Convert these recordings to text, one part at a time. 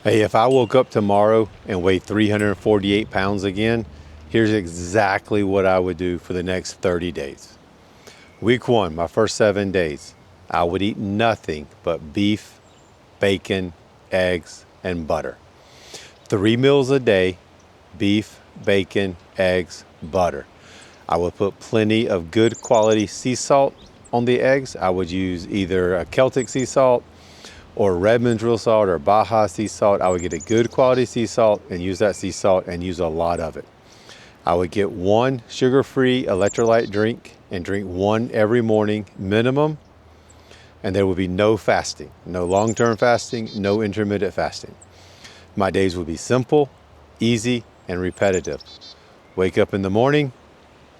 Hey, if I woke up tomorrow and weighed 348 pounds again, here's exactly what I would do for the next 30 days. Week one, my first 7 days, I would eat nothing but beef, bacon, eggs, and butter. 3 meals a day, beef, bacon, eggs, butter. I would put plenty of good quality sea salt on the eggs. I would use either a Celtic sea salt or Redmond's real salt or Baja sea salt. I would get a good quality sea salt and use that sea salt and use a lot of it. I would get one sugar-free electrolyte drink and drink one every morning minimum. And there would be no fasting, no long-term fasting, no intermittent fasting. My days would be simple, easy, and repetitive. Wake up in the morning,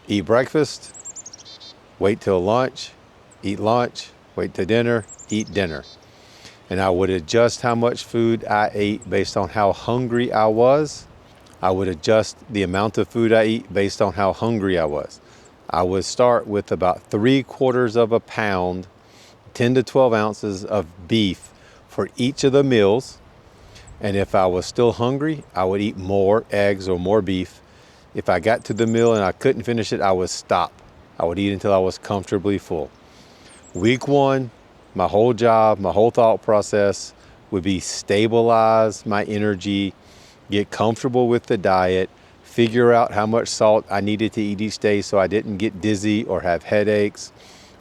eat breakfast, wait till lunch, wait till dinner, eat dinner. And I would adjust how much food I ate based on how hungry I was. I would adjust the amount of food I eat based on how hungry I was. I would start with about 3/4 of a pound, 10 to 12 ounces of beef for each of the meals. And if I was still hungry, I would eat more eggs or more beef. If I got to the meal and I couldn't finish it, I would stop. I would eat until I was comfortably full. Week one, my whole job, my whole thought process would be stabilize my energy, get comfortable with the diet, figure out how much salt I needed to eat each day so I didn't get dizzy or have headaches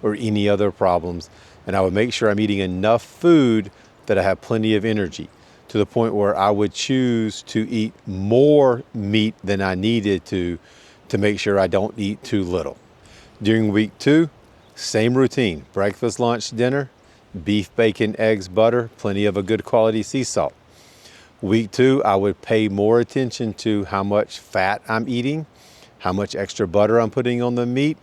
or any other problems. And I would make sure I'm eating enough food that I have plenty of energy, to the point where I would choose to eat more meat than I needed to make sure I don't eat too little. During week two, same routine: breakfast, lunch, dinner, beef, bacon, eggs, butter, plenty of a good quality sea salt. Week two, I would pay more attention to how much fat I'm eating, how much extra butter I'm putting on the meat.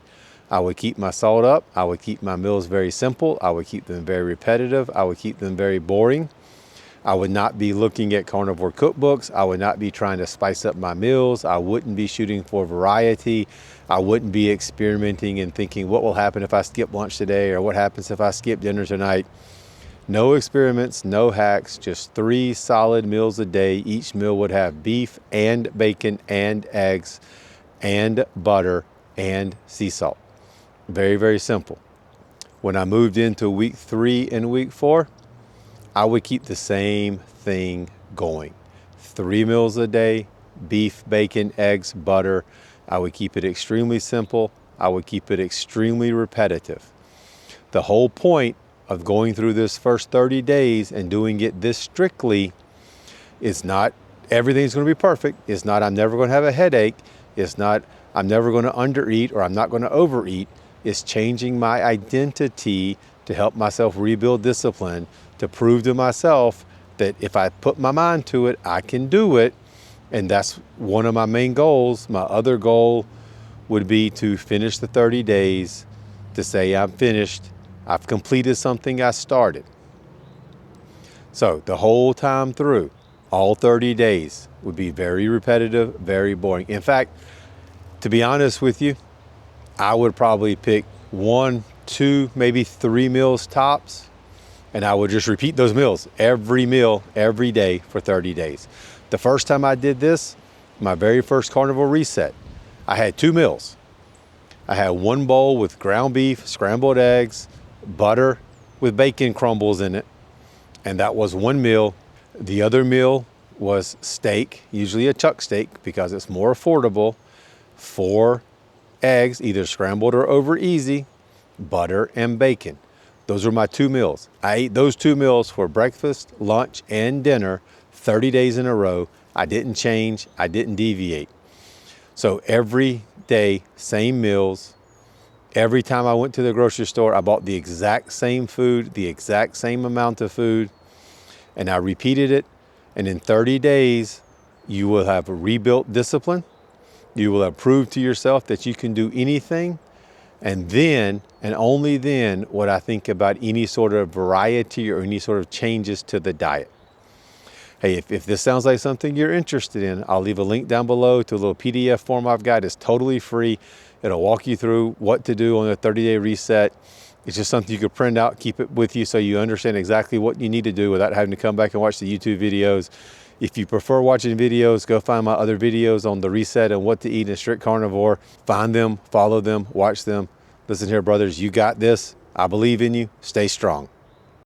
I would keep my salt up. I would keep my meals very simple. I would keep them very repetitive. I would keep them very boring. I would not be looking at carnivore cookbooks. I would not be trying to spice up my meals. I wouldn't be shooting for variety. I wouldn't be experimenting and thinking, what will happen if I skip lunch today, or what happens if I skip dinner tonight? No experiments, no hacks, just 3 solid meals a day. Each meal would have beef and bacon and eggs and butter and sea salt. Very, very simple. When I moved into week 3 and week 4, I would keep the same thing going. 3 meals a day, beef, bacon, eggs, butter. I would keep it extremely simple. I would keep it extremely repetitive. The whole point of going through this first 30 days and doing it this strictly is not everything's going to be perfect. It's not I'm never going to have a headache. It's not I'm never going to undereat or I'm not going to overeat. It's changing my identity to help myself rebuild discipline, to prove to myself that if I put my mind to it, I can do it. And that's one of my main goals. My other goal would be to finish the 30 days, to say I'm finished. I've completed something I started. So the whole time through, all 30 days would be very repetitive, very boring. In fact, to be honest with you, I would probably pick 1, 2, maybe 3 meals tops, and I would just repeat those meals, every meal, every day for 30 days. The first time I did this, my very first carnivore reset, I had 2 meals. I had 1 bowl with ground beef, scrambled eggs, butter with bacon crumbles in it, and that was 1 meal. The other meal was steak, usually a chuck steak because it's more affordable, 4 eggs, either scrambled or over easy, butter and bacon. Those were my 2 meals. I ate those 2 meals for breakfast, lunch, and dinner 30 days in a row. I didn't change. I didn't deviate. So every day, same meals. Every time I went to the grocery store, I bought the exact same food, the exact same amount of food, and I repeated it. And in 30 days, you will have rebuilt discipline. You will have proved to yourself that you can do anything. And then, and only then, would I think about any sort of variety or any sort of changes to the diet. Hey, if this sounds like something you're interested in, I'll leave a link down below to a little PDF form I've got. It's totally free. It'll walk you through what to do on a 30-day reset. It's just something you could print out, keep it with you so you understand exactly what you need to do without having to come back and watch the YouTube videos. If you prefer watching videos, go find my other videos on the reset and what to eat in a strict carnivore. Find them, follow them, watch them. Listen here, brothers, you got this. I believe in you. Stay strong.